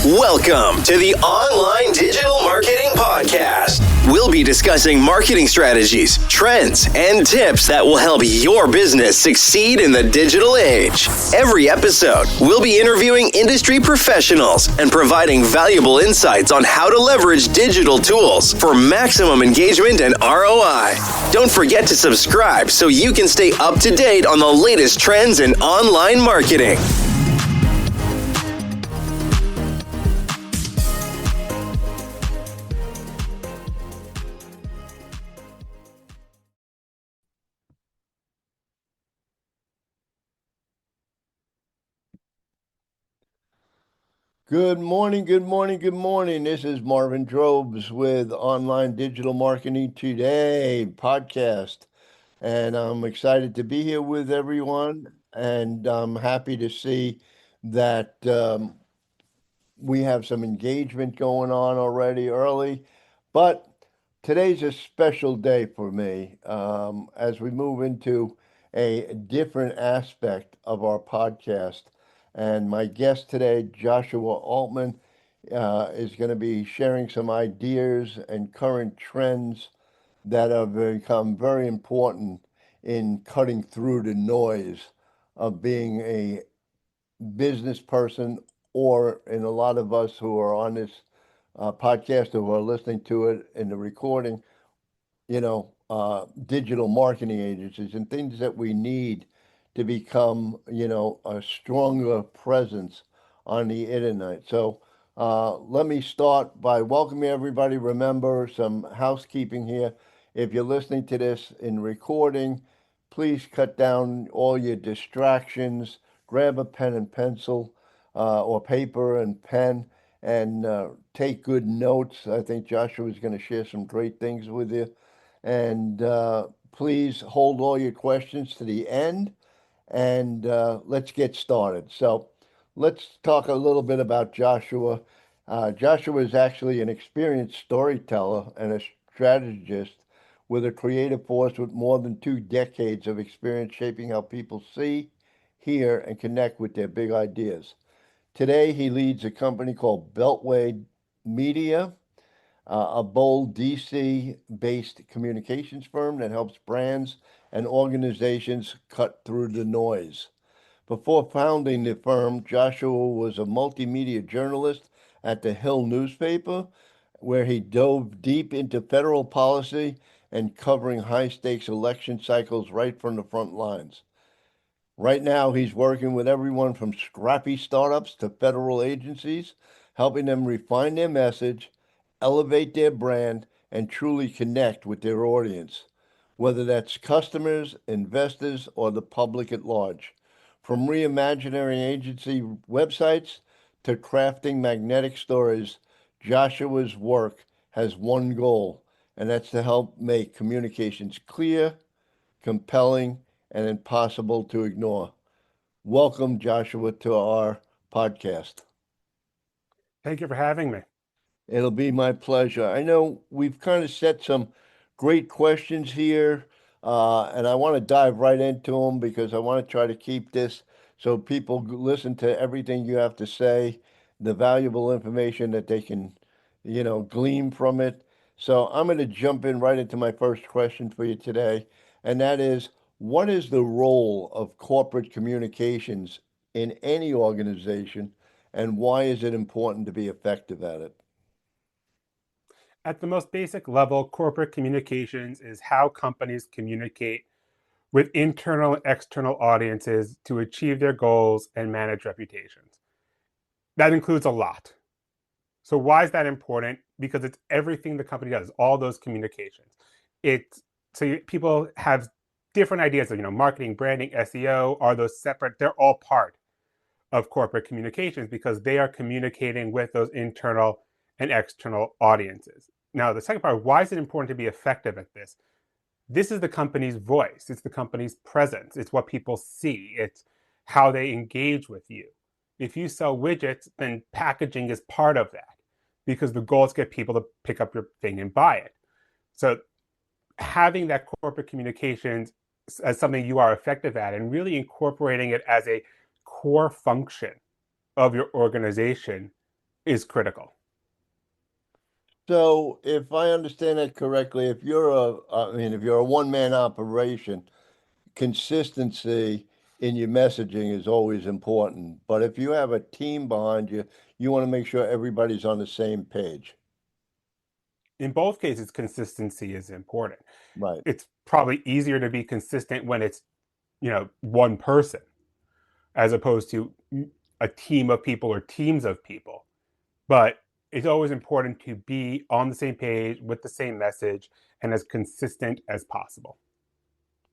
Welcome to the Online Digital Marketing Podcast. We'll be discussing marketing strategies, trends, and tips that will help your business succeed in the digital age. Every episode, we'll be interviewing industry professionals and providing valuable insights on how to leverage digital tools for maximum engagement and ROI. Don't forget to subscribe so you can stay up to date on the latest trends in online marketing. Good morning, good morning, good morning. This is Marvin Drobes with Online Digital Marketing Today podcast. And I'm excited to be here with everyone. And I'm happy to see that we have some engagement going on already early. But today's a special day for me as we move into a different aspect of our podcast. And my guest today, Joshua Altman, is going to be sharing some ideas and current trends that have become very important in cutting through the noise of being a business person, or in a lot of us who are on this podcast or who are listening to it in the recording, digital marketing agencies and things that we need to become, a stronger presence on the internet. So let me start by welcoming everybody. Remember, some housekeeping here. If you're listening to this in recording, please cut down all your distractions. Grab a pen and pencil or paper and pen and take good notes. I think Joshua is going to share some great things with you. And please hold all your questions to the end, and let's get started. So let's talk a little bit about Joshua. Joshua is actually an experienced storyteller and a strategist with a creative force with more than 2 decades of experience shaping how people see, hear, and connect with their big ideas. Today, he leads a company called Beltway Media, a bold DC-based communications firm that helps brands and organizations cut through the noise. Before founding the firm, Joshua was a multimedia journalist at the Hill newspaper, where he dove deep into federal policy and covering high-stakes election cycles right from the front lines. Right now, he's working with everyone from scrappy startups to federal agencies, helping them refine their message, elevate their brand, and truly connect with their audience, whether that's customers, investors, or the public at large. From reimagining agency websites to crafting magnetic stories, Joshua's work has one goal, and that's to help make communications clear, compelling, and impossible to ignore. Welcome, Joshua, to our podcast. Thank you for having me. It'll be my pleasure. I know we've kind of set some great questions here, and I want to dive right into them because I want to try to keep this so people listen to everything you have to say, the valuable information that they can, glean from it. So I'm going to jump in right into my first question for you today, and that is, what is the role of corporate communications in any organization, and why is it important to be effective at it? At the most basic level, corporate communications is how companies communicate with internal and external audiences to achieve their goals and manage reputations. That includes a lot. So why is that important? Because it's everything the company does, all those communications. People have different ideas of, marketing, branding, SEO. Are those separate? They're all part of corporate communications because they are communicating with those internal and external audiences. Now, the second part, why is it important to be effective at this? This is the company's voice. It's the company's presence. It's what people see. It's how they engage with you. If you sell widgets, then packaging is part of that because the goal is to get people to pick up your thing and buy it. So having that corporate communications as something you are effective at and really incorporating it as a core function of your organization is critical. So if I understand that correctly, if you're if you're a one-man operation, consistency in your messaging is always important. But if you have a team behind you, you want to make sure everybody's on the same page. In both cases, consistency is important. Right. It's probably easier to be consistent when it's, one person as opposed to a team of people or teams of people. But it's always important to be on the same page with the same message and as consistent as possible.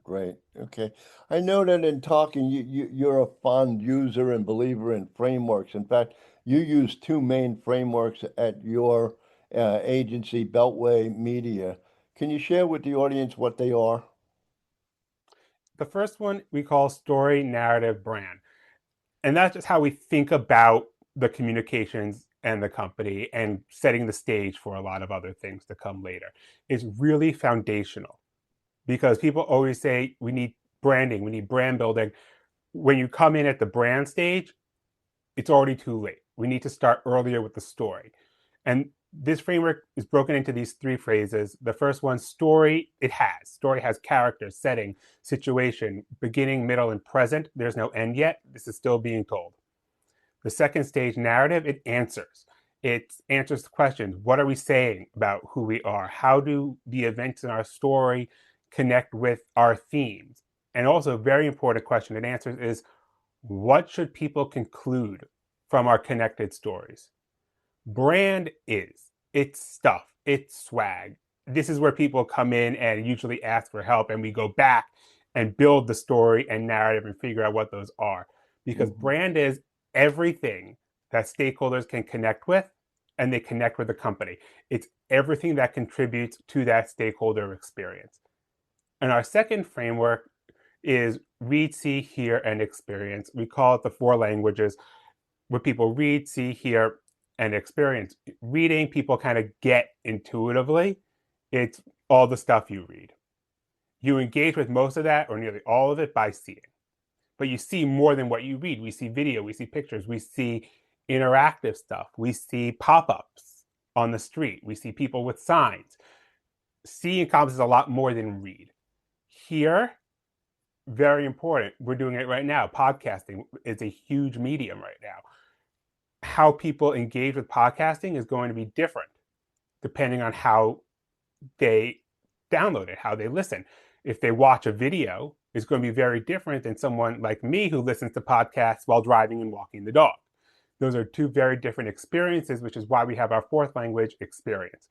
Great. Okay. I know that in talking, you're a fond user and believer in frameworks. In fact, you use two main frameworks at your agency, Beltway Media. Can you share with the audience what they are? The first one we call story, narrative, brand. And that's just how we think about the communications and the company and setting the stage for a lot of other things to come later. It's really foundational because people always say we need branding, we need brand building. When you come in at the brand stage, it's already too late. We need to start earlier with the story. And this framework is broken into these three phrases. The first one, story, Story has character, setting, situation, beginning, middle, and present. There's no end yet. This is still being told. The second stage, narrative, it answers. It answers the questions. What are we saying about who we are? How do the events in our story connect with our themes? And also, a very important question it answers is, what should people conclude from our connected stories? Brand it's stuff, it's swag. This is where people come in and usually ask for help, and we go back and build the story and narrative and figure out what those are. Because Mhm. brand is everything that stakeholders can connect with and they connect with the company. It's everything that contributes to that stakeholder experience. And our second framework is read, see, hear, and experience. We call it the four languages where people read, see, hear, and experience. Reading, people kind of get intuitively. It's all the stuff you read. You engage with most of that or nearly all of it by seeing. But you see more than what you read. We see video, we see pictures, we see interactive stuff, we see pop ups on the street, we see people with signs. See encompasses a lot more than read. Hear, very important. We're doing it right now. Podcasting is a huge medium right now. How people engage with podcasting is going to be different depending on how they download it, how they listen. If they watch a video, it's going to be very different than someone like me who listens to podcasts while driving and walking the dog. Those are two very different experiences, which is why we have our fourth language, experience.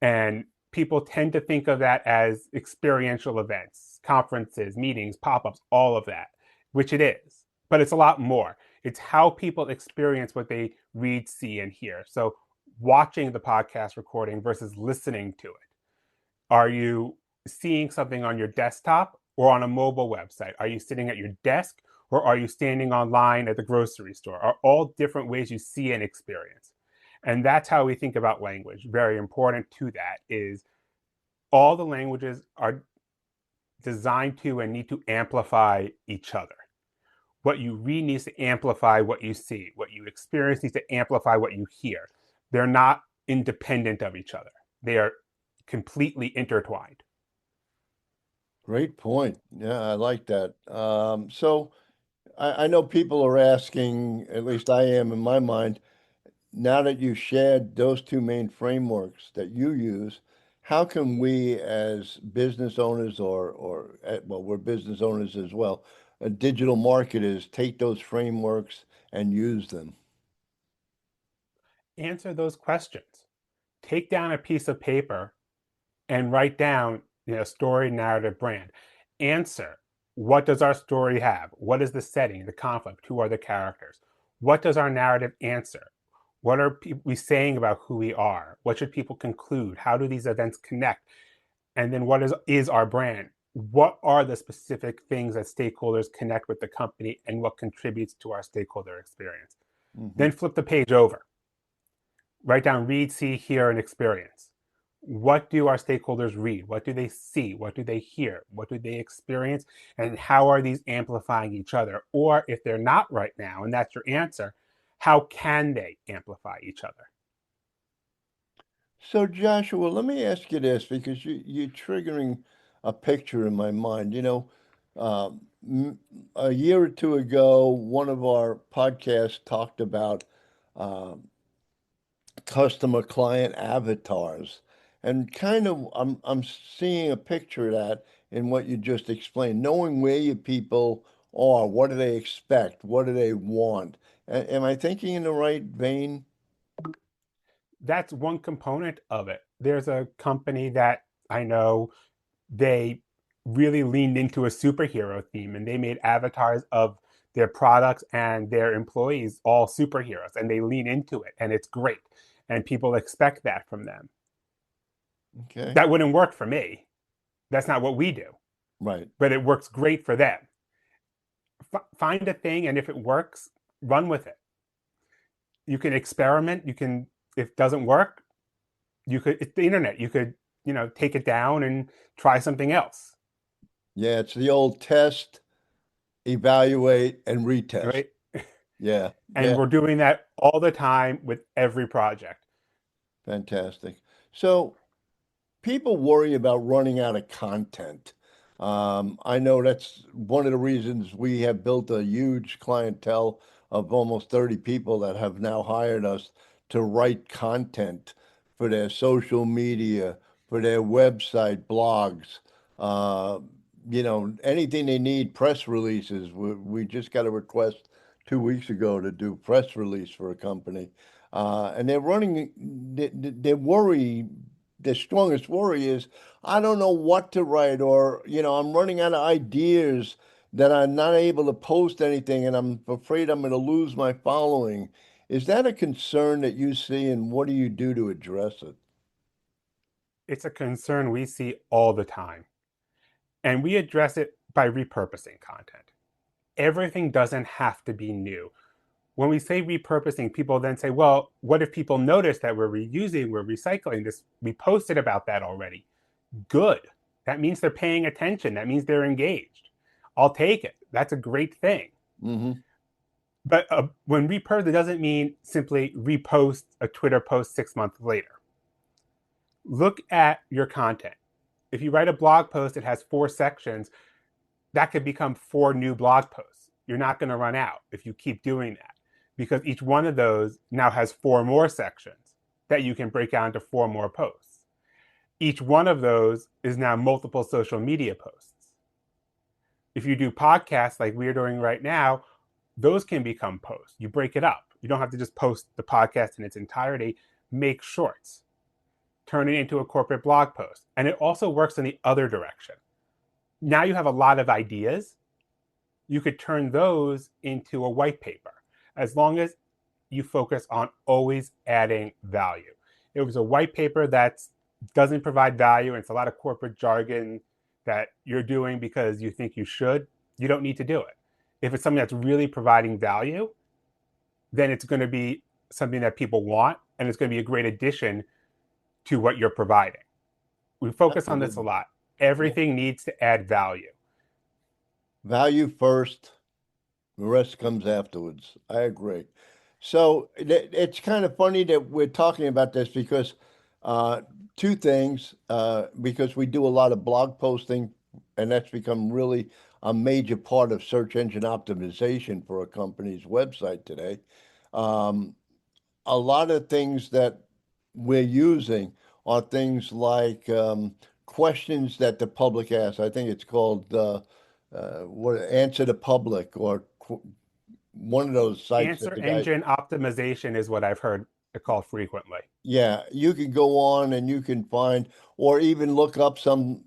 And people tend to think of that as experiential events, conferences, meetings, pop-ups, all of that, which it is. But it's a lot more. It's how people experience what they read, see, and hear. So watching the podcast recording versus listening to it. Are you seeing something on your desktop or on a mobile website? Are you sitting at your desk or are you standing online at the grocery store? Are all different ways you see and experience. And that's how we think about language. Very important to that is all the languages are designed to and need to amplify each other. What you read needs to amplify what you see. What you experience needs to amplify what you hear. They're not independent of each other. They are completely intertwined. Great point. Yeah, I like that. So I know people are asking, at least I am in my mind, now that you've shared those two main frameworks that you use, how can we as business owners well, we're business owners as well, digital marketers take those frameworks and use them? Answer those questions. Take down a piece of paper and write down, story, narrative, brand. Answer, what does our story have? What is the setting, the conflict? Who are the characters? What does our narrative answer? What are we saying about who we are? What should people conclude? How do these events connect? And then what is our brand? What are the specific things that stakeholders connect with the company and what contributes to our stakeholder experience? Hmm. Then flip the page over. Write down read, see, hear, and experience. What do our stakeholders read? What do they see? What do they hear? What do they experience? And how are these amplifying each other? Or if they're not right now, and that's your answer, How can they amplify each other? So, Joshua, let me ask you this because you're triggering a picture in my mind. A year or two ago, one of our podcasts talked about uh, customer client avatars, and kind of I'm seeing a picture of that in what you just explained. Knowing where your people are, what do they expect, what do they want? Am I thinking in the right vein? That's one component of it. There's a company that I know, they really leaned into a superhero theme and they made avatars of their products and their employees all superheroes, and they lean into it and it's great and people expect that from them. Okay, That wouldn't work for me. That's not what we do, right. but it works great for them. Find a thing, and if it works, run with it. You can experiment. You can, if it doesn't work, you could, it's the internet, you could, take it down and try something else. Yeah, it's the old test, evaluate, and retest. Right. Yeah, And yeah, we're doing that all the time with every project. fantastic. So people worry about running out of content. I know that's one of the reasons we have built a huge clientele of almost 30 people that have now hired us to write content for their social media, for their website, blogs, uh, anything they need, press releases. We just got a request 2 weeks ago to do press release for a company. And they're running, their worry, their strongest worry is, I don't know what to write, or, I'm running out of ideas that I'm not able to post anything and I'm afraid I'm going to lose my following. Is that a concern that you see, and what do you do to address it? It's a concern we see all the time, and we address it by repurposing content. Everything doesn't have to be new. When we say repurposing, people then say, well, what if people notice that we're reusing, we're recycling this? We posted about that already. Good. That means they're paying attention. That means they're engaged. I'll take it. That's a great thing. Mm-hmm. But when repurpose, it doesn't mean simply repost a Twitter post 6 months later. Look at your content. If you write a blog post that has 4 sections, that could become 4 new blog posts. You're not going to run out if you keep doing that, because each one of those now has 4 more sections that you can break down to 4 more posts. Each one of those is now multiple social media posts. If you do podcasts like we're doing right now, those can become posts. You break it up. You don't have to just post the podcast in its entirety. Make shorts, turn it into a corporate blog post. And it also works in the other direction. Now you have a lot of ideas. You could turn those into a white paper, as long as you focus on always adding value. If it was a white paper that doesn't provide value and it's a lot of corporate jargon that you're doing because you think you should, you don't need to do it. If it's something that's really providing value, then it's going to be something that people want, and it's going to be a great addition to what you're providing. We focus on this a Absolutely. lot. Yeah. Everything needs to add value. Value first, the rest comes afterwards. I agree. So it's kind of funny that we're talking about this because uh, two things, because we do a lot of blog posting, and that's become really a major part of search engine optimization for a company's website today. Um, a lot of things that we're using are things like questions that the public asks. I think it's called what Answer the Public, or one of those sites that Answer the guy. engine optimization is what I've heard it called frequently. Yeah, you can go on and you can find, or even look up some,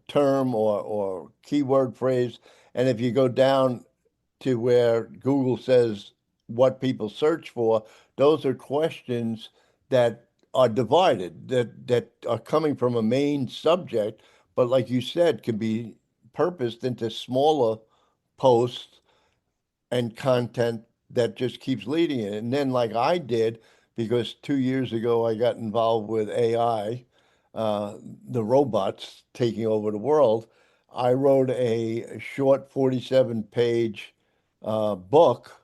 term or keyword phrase, and if you go down to where Google says what people search for, those are questions that are divided, that are coming from a main subject, but like you said, can be purposed into smaller posts and content that just keeps leading it. And then, like I did, because 2 years ago I got involved with AI, uh, the robots taking over the world. I wrote a short 47-page book,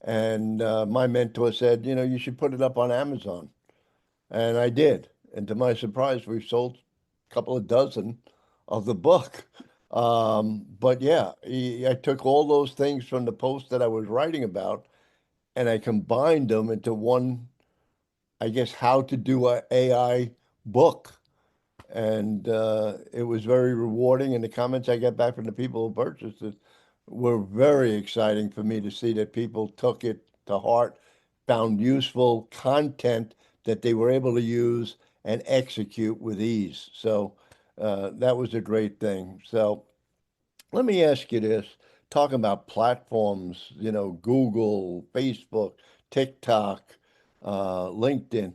And my mentor said, you should put it up on Amazon. And I did. And to my surprise, we've sold a couple of dozen of the book. But yeah, I took all those things from the post that I was writing about and I combined them into one, I guess, how to do a AI book. And it was very rewarding. And the comments I got back from the people who purchased it were very exciting for me to see that people took it to heart, found useful content that they were able to use and execute with ease. So that was a great thing. So let me ask you this, talking about platforms, Google, Facebook, TikTok, LinkedIn.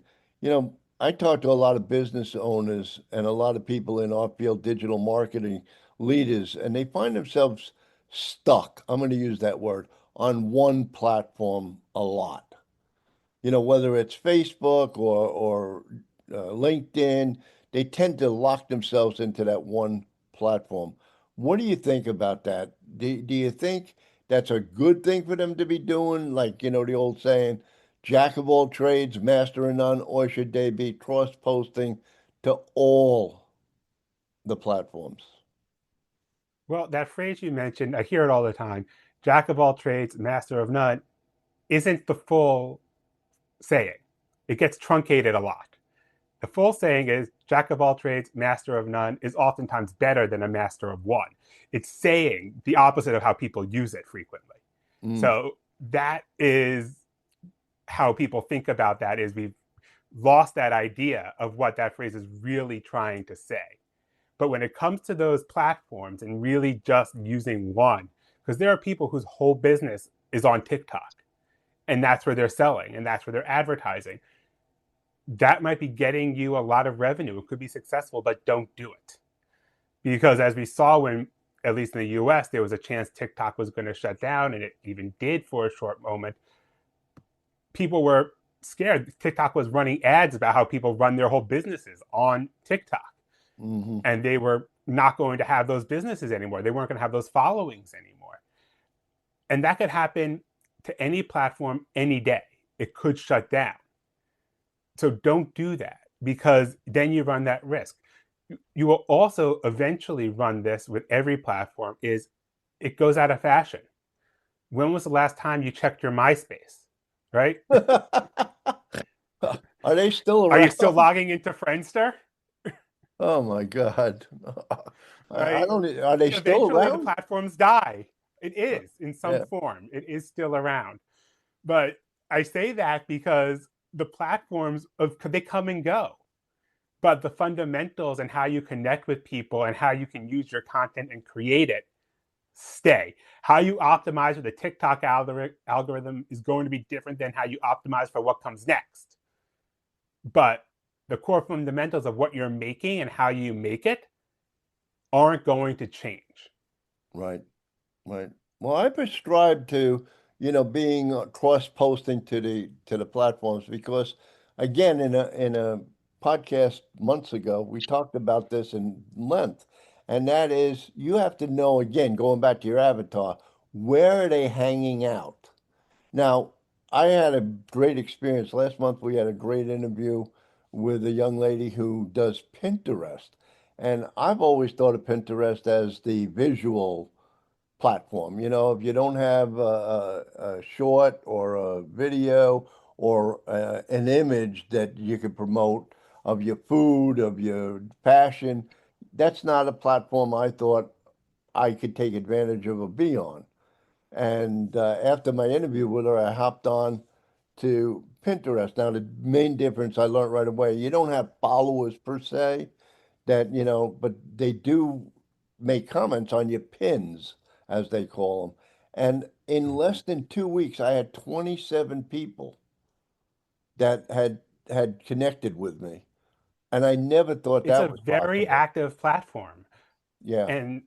I talk to a lot of business owners and a lot of people in our field, digital marketing leaders, and they find themselves stuck. I'm going to use that word on one platform a lot. Whether it's Facebook or LinkedIn, they tend to lock themselves into that one platform. What do you think about that? Do you think that's a good thing for them to be doing? Like, the old saying, jack of all trades, master of none, or should they be cross-posting to all the platforms? Well, that phrase you mentioned, I hear it all the time. Jack of all trades, master of none, isn't the full saying. It gets truncated a lot. The full saying is jack of all trades, master of none is oftentimes better than a master of one. It's saying the opposite of how people use it frequently. Mm, So that is how people think about that, is we've lost that idea of what that phrase is really trying to say. But when it comes to those platforms and really just using one, because there are people whose whole business is on TikTok and that's where they're selling and that's where they're advertising, that might be getting you a lot of revenue. It could be successful, but don't do it. Because as we saw when, at least in the US, there was a chance TikTok was going to shut down, and it even did for a short moment, people were scared. TikTok was running ads about how people run their whole businesses on TikTok. hmm And they were not going to have those businesses anymore. They weren't going to have those followings anymore. And that could happen to any platform any day. It could shut down. So don't do that, because then you run that risk. You will also eventually run this with every platform, is it goes out of fashion. When was the last time you checked your MySpace, right? Are they still Are you around? still logging into Friendster, Oh my God. I right? don't, are they still Eventually the around? platforms die. It is in some Yeah. form. It is still around. But I say that because the platforms they come and go. But the fundamentals and how you connect with people and how you can use your content and create it stay. How you optimize with the TikTok algorithm is going to be different than how you optimize for what comes next. But the core fundamentals of what you're making and how you make it aren't going to change. Right. Right. Well, I prescribe to, being cross-posting to the platforms because, again, in a podcast months ago, we talked about this in length, and that is you have to know, again, going back to your avatar, where are they hanging out? Now, I had a great experience. Last month, we had a great interview with a young lady who does Pinterest, and I've always thought of Pinterest as the visual platform. If you don't have a short or a video or an image that you could promote of your food, of your passion, that's not a platform I thought I could take advantage of or be on. And after my interview with her, I hopped on to Pinterest. Now, the main difference I learned right away, you don't have followers per se, but they do make comments on your pins, as they call them. And in less than 2 weeks, I had 27 people that had connected with me. And I never thought It's a that was very possible. active platform. Yeah, And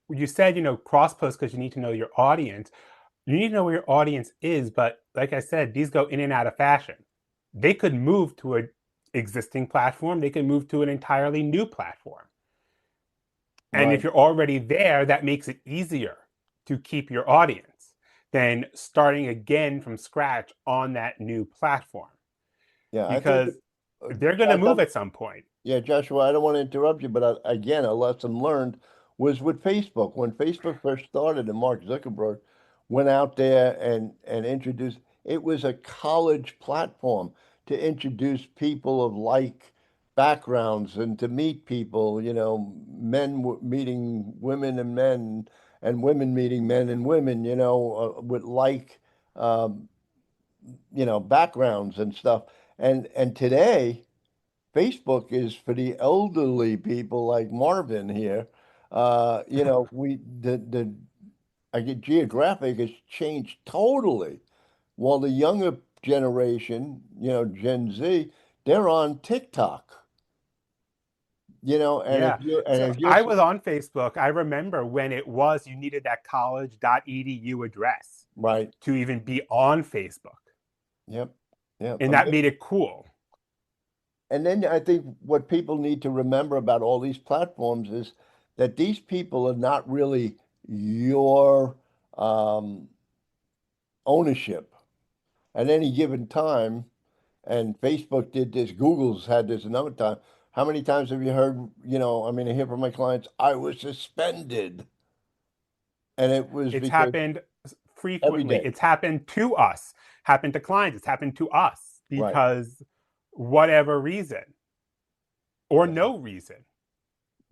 you said, cross post because you need to know your audience. You need to know where your audience is. But like I said, these go in and out of fashion. They could move to an existing platform, they could move to an entirely new platform. And if right. you're already there, that makes it easier to keep your audience than starting again from scratch on that new platform, Yeah, I think, because they're going to Josh, move at some point. yeah, Joshua, I don't want to interrupt you, but again, a lesson learned was with Facebook. When Facebook first started and Mark Zuckerberg went out there and introduced, it was a college platform to introduce people of like backgrounds and to meet people, men meeting women and men and women meeting men and women, with like, um, backgrounds and stuff. And today, Facebook is for the elderly people like Marvin here. The I get geographic has changed totally. While the younger generation, Gen Z, they're on TikTok. And if Yeah. you and So if you're I was on Facebook. I remember when it was you needed that college.edu address right, to even be on Facebook. yep, yep. And that made it cool. And then I think what people need to remember about all these platforms is that these people are not really your um, ownership at any given time. And Facebook did this, Google's had this another time. How many times have you heard, I hear from my clients, I was suspended. And it was It's because happened every frequently. day. It's happened to us, happened to clients, it's happened to us Right. because whatever reason or Yeah. no reason.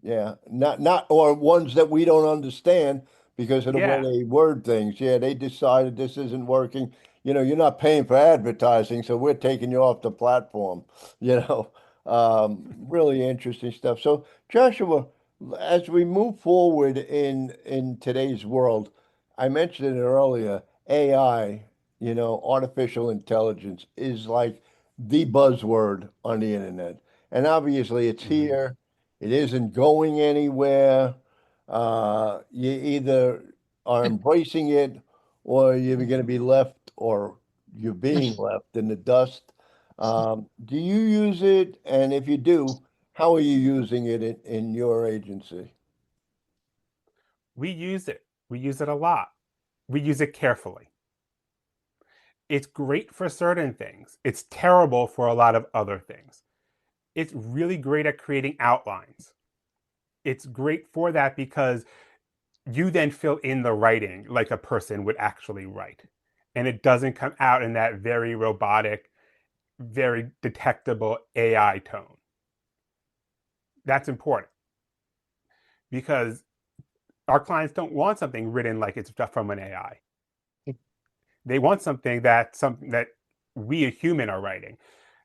Yeah, not or ones that we don't understand because of the way Yeah. they word things. Yeah, they decided this isn't working. You're not paying for advertising, so we're taking you off the platform. Really interesting stuff. So, Joshua, as we move forward in today's world, I mentioned it earlier, AI, artificial intelligence is like the buzzword on the internet. And obviously it's Mhm. here. It isn't going anywhere. You either are embracing it or you're going to be left or you're being left in the dust. Do you use it? And if you do, how are you using it in your agency? We use it. We use it a lot. We use it carefully. It's great for certain things. It's terrible for a lot of other things. It's really great at creating outlines. It's great for that because you then fill in the writing like a person would actually write. And it doesn't come out in that very robotic, very detectable AI tone. That's important because our clients don't want something written like it's from an AI. They want something that we a human are writing.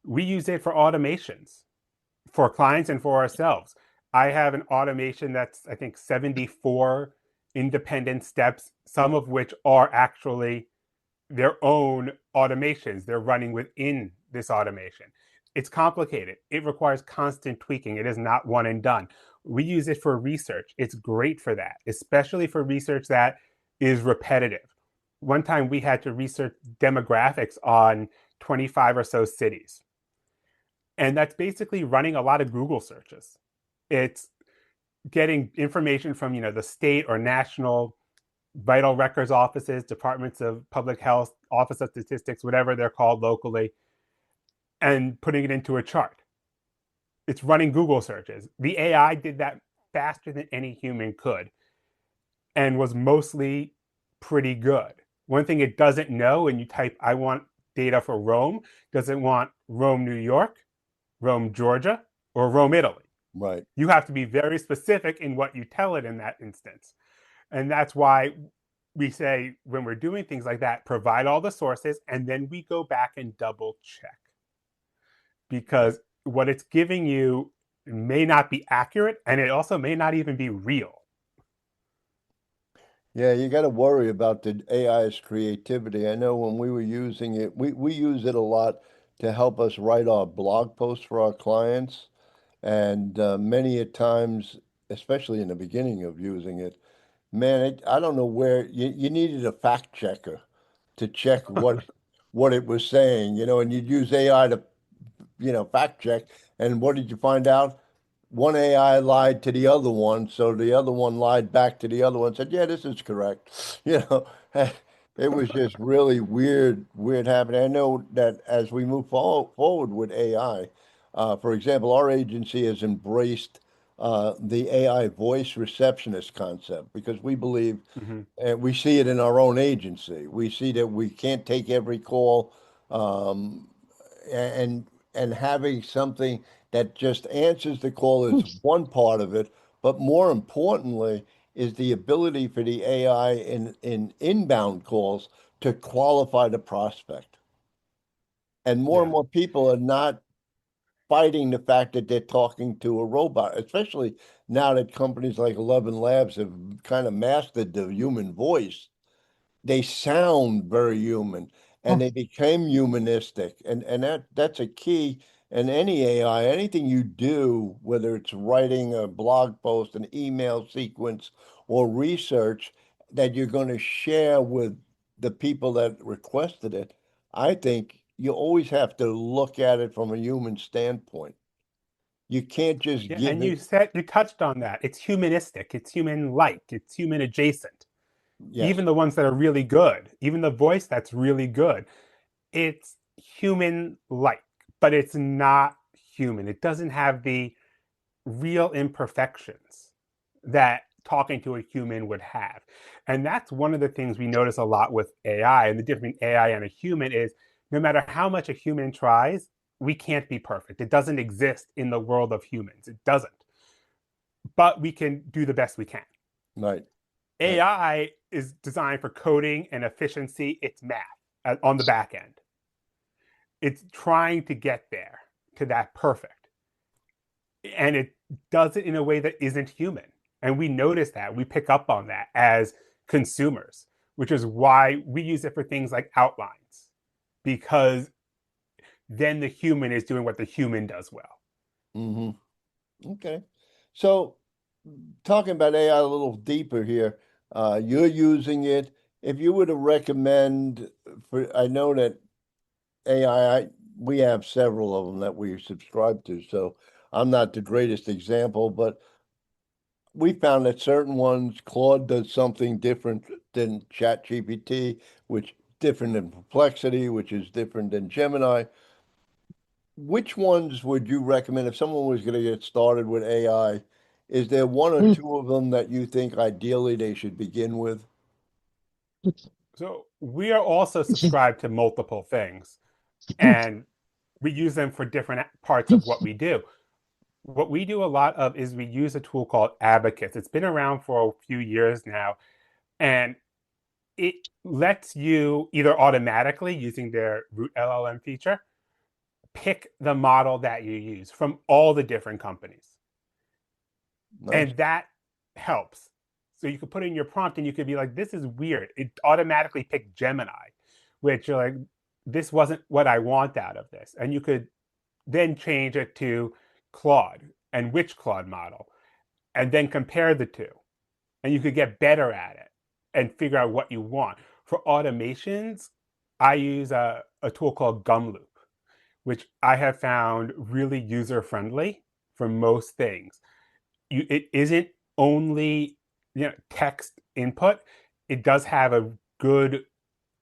We use it for automations for clients and for ourselves. I have an automation that's I think 74 independent steps, some of which are actually their own automations. They're running within this automation. It's complicated. It requires constant tweaking. It is not one and done. We use it for research. It's great for that, especially for research that is repetitive. One time we had to research demographics on 25 or so cities. And that's basically running a lot of Google searches. It's getting information from, the state or national vital records offices, departments of public health, office of statistics, whatever they're called locally, and putting it into a chart. It's running Google searches. The AI did that faster than any human could and was mostly pretty good. One thing it doesn't know, and you type, I want data for Rome, doesn't want Rome, New York, Rome, Georgia, or Rome, Italy. Right. You have to be very specific in what you tell it in that instance. And that's why we say when we're doing things like that, provide all the sources and then we go back and double check because what it's giving you may not be accurate and it also may not even be real. Yeah, you got to worry about the AI's creativity. I know when we were using it, we use it a lot to help us write our blog posts for our clients. And many a times, especially in the beginning of using it, man, I don't know where you needed a fact checker to check what it was saying, and you'd use AI to, fact check. And what did you find out? One AI lied to the other one, so the other one lied back to the other one, said, "Yeah, this is correct." You know, It was just really weird happening. I know that as we move forward with AI, for example, our agency has embraced the AI voice receptionist concept because we believe, Mhm. and we see it in our own agency. We see that we can't take every call, um, and having something that just answers the call is one part of it, but more importantly is the ability for the AI in inbound calls to qualify the prospect. And Yeah. more people are not fighting the fact that they're talking to a robot, especially now that companies like 11 Labs have kind of mastered the human voice. They sound very human and they became humanistic. And that's a key in any AI. Anything you do, whether it's writing a blog post, an email sequence, or research that you're going to share with the people that requested it, I think you always have to look at it from a human standpoint. You can't just Yeah, give and it, you touched on that. It's humanistic, it's human-like, it's human adjacent. yes. Even the ones that are really good, even the voice that's really good, it's human-like, but it's not human. It doesn't have the real imperfections that talking to a human would have. And that's one of the things we notice a lot with AI. And the difference between AI and a human is no matter how much a human tries, we can't be perfect. It doesn't exist in the world of humans. It doesn't. But we can do the best we can. Right. Right. AI is designed for coding and efficiency. It's math on the back end. It's trying to get there to that perfect. And it does it in a way that isn't human. And we notice that. We pick up on that as consumers, which is why we use it for things like outlines, because then the human is doing what the human does well. Hmm. Okay. So, talking about AI a little deeper here, you're using it. If you were to recommend, for I know that AI, we have several of them that we subscribe to. So I'm not the greatest example, but we found that certain ones, Claude does something different than ChatGPT, which different than Perplexity, which is different than Gemini. Which ones would you recommend if someone was going to get started with AI? Is there one or two of them that you think ideally they should begin with? So we are also subscribed to multiple things, and we use them for different parts of what we do. What we do a lot of is we use a tool called Abacus. It's been around for a few years now, and it lets you either automatically using their root LLM feature pick the model that you use from all the different companies. Nice. And that helps. So you could put in your prompt and you could be like, this is weird. It automatically picked Gemini, which you're like, this wasn't what I want out of this. And you could then change it to Claude and which Claude model, and then compare the two. And you could get better at it and figure out what you want. For automations, I use a tool called Gumloop, which I have found really user friendly for most things. It isn't only text input. It does have a good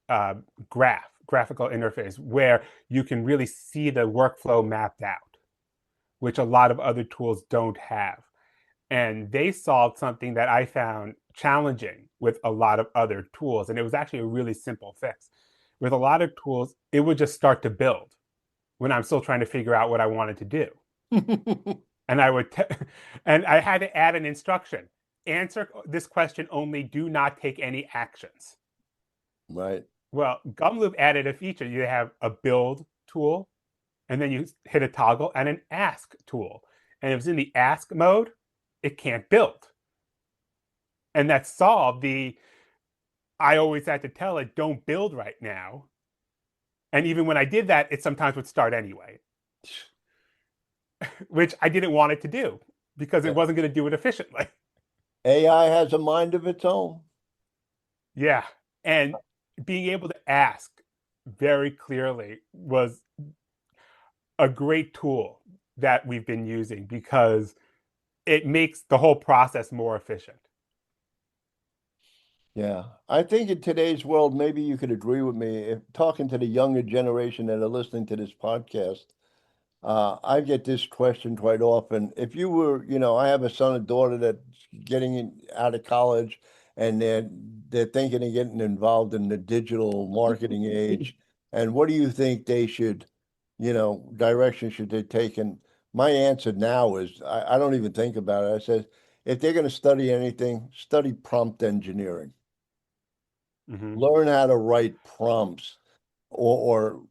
uh, graphical interface where you can really see the workflow mapped out, which a lot of other tools don't have. And they solved something that I found challenging with a lot of other tools. And it was actually a really simple fix. With a lot of tools, it would just start to build when I'm still trying to figure out what I wanted to do. And and I had to add an instruction. Answer this question only, do not take any actions. Right. Well, Gumloop added a feature. You have a build tool, and then you hit a toggle and an ask tool. And if it's in the ask mode, it can't build. And that solved the I always had to tell it, don't build right now. And even when I did that, it sometimes would start anyway, which I didn't want it to do because it Yeah. wasn't going to do it efficiently. AI has a mind of its own. Yeah. And being able to ask very clearly was a great tool that we've been using because it makes the whole process more efficient. Yeah, I think in today's world, maybe you could agree with me. If talking to the younger generation that are listening to this podcast, I get this question quite often. If you were, I have a son and daughter that's out of college, and they're thinking of getting involved in the digital marketing age. And what do you think they should, direction should they take? And my answer now is I don't even think about it. I said, if they're going to study anything, study prompt engineering. Hmm. Learn how to write prompts, or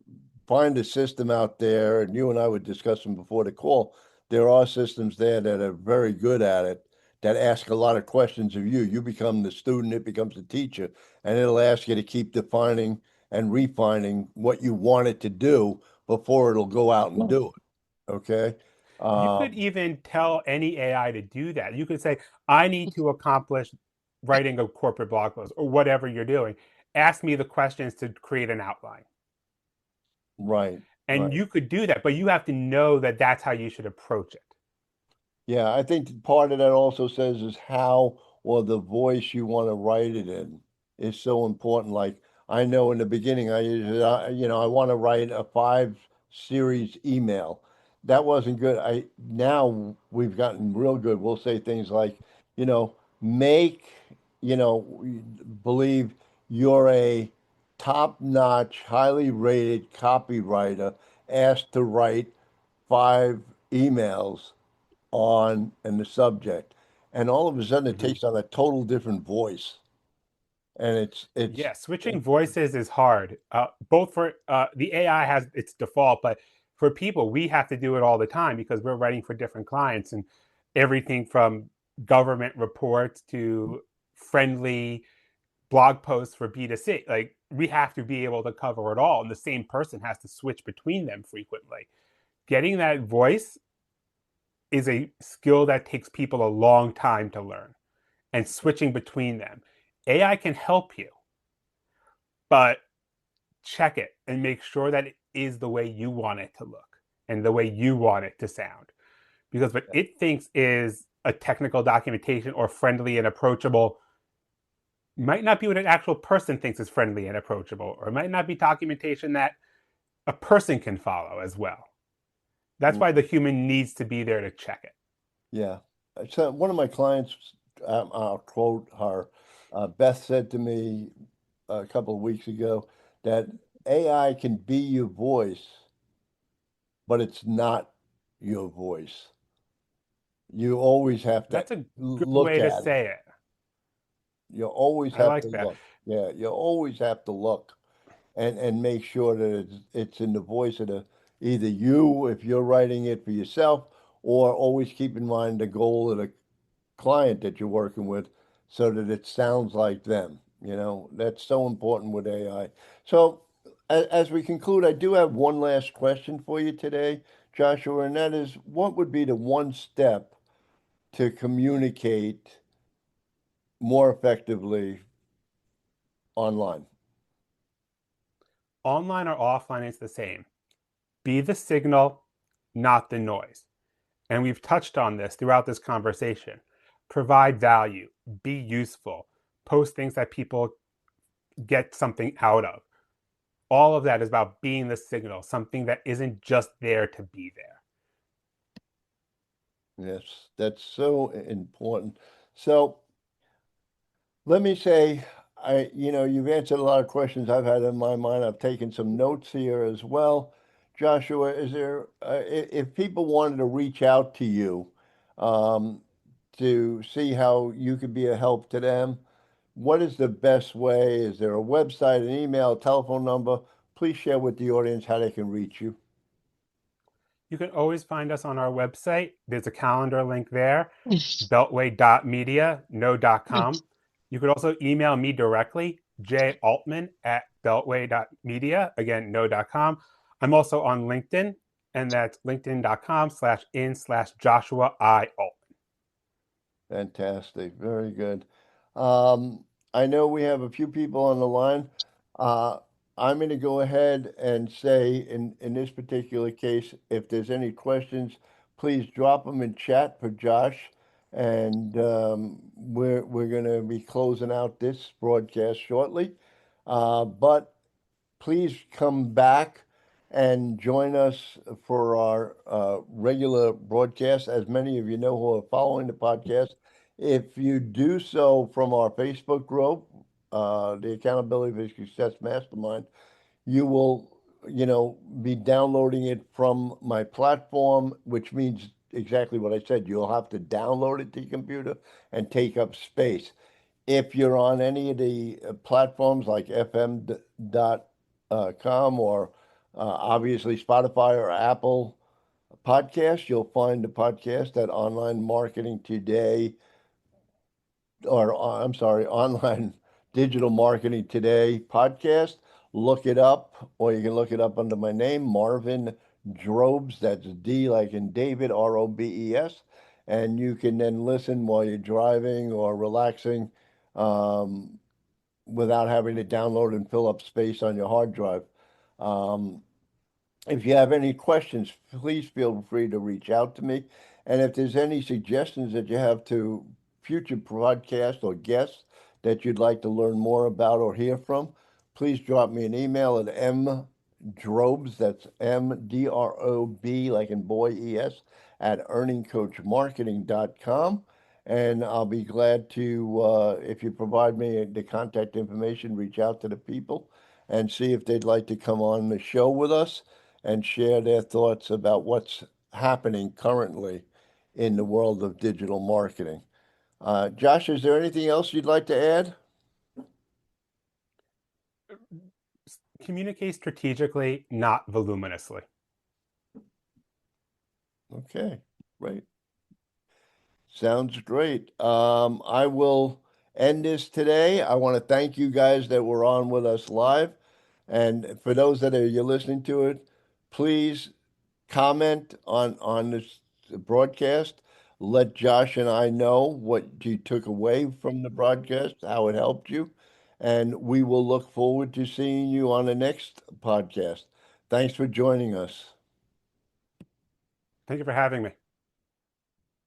find a system out there. And you and I were discussing before the call. There are systems there that are very good at it, that ask a lot of questions of you. You become the student, it becomes the teacher, and it'll ask you to keep defining and refining what you want it to do before it'll go out and do it. Okay. You could Um, even tell any AI to do that. You could say, I need to accomplish writing a corporate blog post or whatever you're doing. Ask me the questions to create an outline. right, And right. you could do that, but you have to know that that's how you should approach it. Yeah, I think part of that also says is how, or the voice you want to write it in is so important. Like I know in the beginning, I usually, I want to write a 5 series email. That wasn't good. Now we've gotten real good. We'll say things like, make, believe you're a top-notch, highly rated copywriter asked to write 5 emails on and the subject, and all of a sudden it Mm-hmm. takes on a total different voice, and Yeah, switching voices is hard. Both for the AI has its default, but for people, we have to do it all the time because we're writing for different clients and everything from government reports to friendly blog posts for B2C. Like we have to be able to cover it all, and the same person has to switch between them frequently. Getting that voice is a skill that takes people a long time to learn, and switching between them. AI can help you, but check it and make sure that it is the way you want it to look and the way you want it to sound. Because what it thinks is a technical documentation or friendly and approachable might not be what an actual person thinks is friendly and approachable, or it might not be documentation that a person can follow as well. That's why the human needs to be there to check it. yeah. So one of my clients, I'll quote her, Beth said to me a couple of weeks ago that AI can be your voice, but it's not your voice. You always have to That's a good look way to at it. say it. You always I have to like that. look. Yeah, you always have to look and make sure that it's in the voice of either you if you're writing it for yourself, or always keep in mind the goal of the client that you're working with, so that it sounds like them. That's so important with AI. So as we conclude, I do have one last question for you today, Joshua, and that is, what would be the one step to communicate more effectively online? Online or offline, it's the same. Be the signal, not the noise. And we've touched on this throughout this conversation. Provide value, be useful, post things that people get something out of. All of that is about being the signal, something that isn't just there to be there. Yes, that's so important. So let me say, you've answered a lot of questions I've had in my mind. I've taken some notes here as well. Joshua, is there, if people wanted to reach out to you, um, to see how you could be a help to them, what is the best way? Is there a website, an email, a telephone number? Please share with the audience how they can reach you. You can always find us on our website. There's a calendar link there, beltway.media, no.com. You could also email me directly,jaltman at beltway.media, again, no.com. I'm also on LinkedIn, and that's linkedin.com/in/Joshua I. Altman. Fantastic. Very good. I know we have a few people on the line. Uh, I'm going to go ahead and say, in this particular case, if there's any questions, please drop them in chat for Josh. and we're going to be closing out this broadcast shortly. But please come back and join us for our regular broadcast. As many of you know who are following the podcast, if you do so from our Facebook group, the Accountability for Success Mastermind, you will, be downloading it from my platform, which means exactly what I said. You'll have to download it to your computer and take up space. If you're on any of the platforms like FM.com or obviously Spotify or Apple Podcast, you'll find the podcast at Online Marketing Today, or I'm sorry, Online Digital Marketing Today podcast. Look it up, or you can look it up under my name, Marvin Drobes. That's D like in David, Robes. And you can then listen while you're driving or relaxing without having to download and fill up space on your hard drive. If you have any questions, please feel free to reach out to me. And if there's any suggestions that you have to future podcasts or guests that you'd like to learn more about or hear from, please drop me an email at mdrobe, that's MDROB, like in boy, ES, at earningcoachmarketing.com. And I'll be glad to, if you provide me the contact information, reach out to the people and see if they'd like to come on the show with us and share their thoughts about what's happening currently in the world of digital marketing. Josh, is there anything else you'd like to add? Communicate strategically, not voluminously. Okay, great. Sounds great. I will end this today. I want to thank you guys that were on with us live. And for those that you're listening to it, please comment on this broadcast. Let Josh and I know what you took away from the broadcast, how it helped you. And we will look forward to seeing you on the next podcast. Thanks for joining us. Thank you for having me.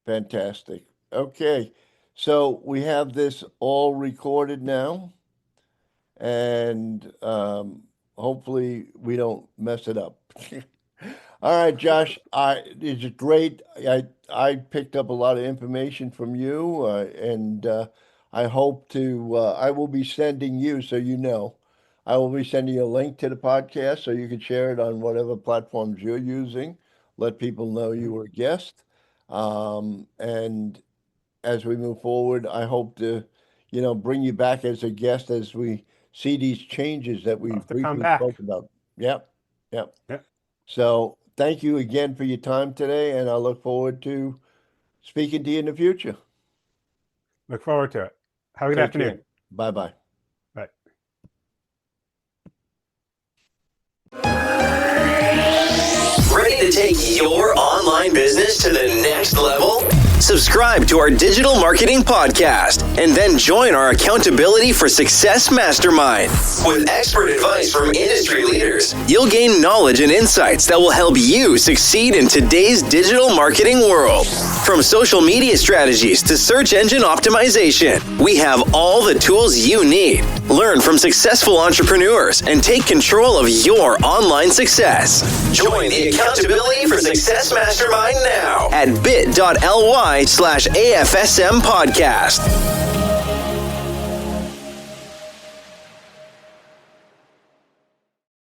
Fantastic. Okay, so we have this all recorded now, and hopefully we don't mess it up. All right, Josh, it's great. I picked up a lot of information from you, and I hope to. I will be sending you, so you know, I will be sending you a link to the podcast so you can share it on whatever platforms you're using. Let people know you were a guest. And as we move forward, I hope to, bring you back as a guest as we see these changes that we briefly spoke about. Yep. So thank you again for your time today, and I look forward to speaking to you in the future. Look forward to it. Have a good afternoon. Bye-bye. Bye. Ready to take your online business to the next level? Subscribe to our digital marketing podcast and then join our Accountability for Success Mastermind. With expert advice from industry leaders, you'll gain knowledge and insights that will help you succeed in today's digital marketing world. From social media strategies to search engine optimization, we have all the tools you need. Learn from successful entrepreneurs and take control of your online success. Join the Accountability for Success Mastermind now at bit.ly/AFSM podcast.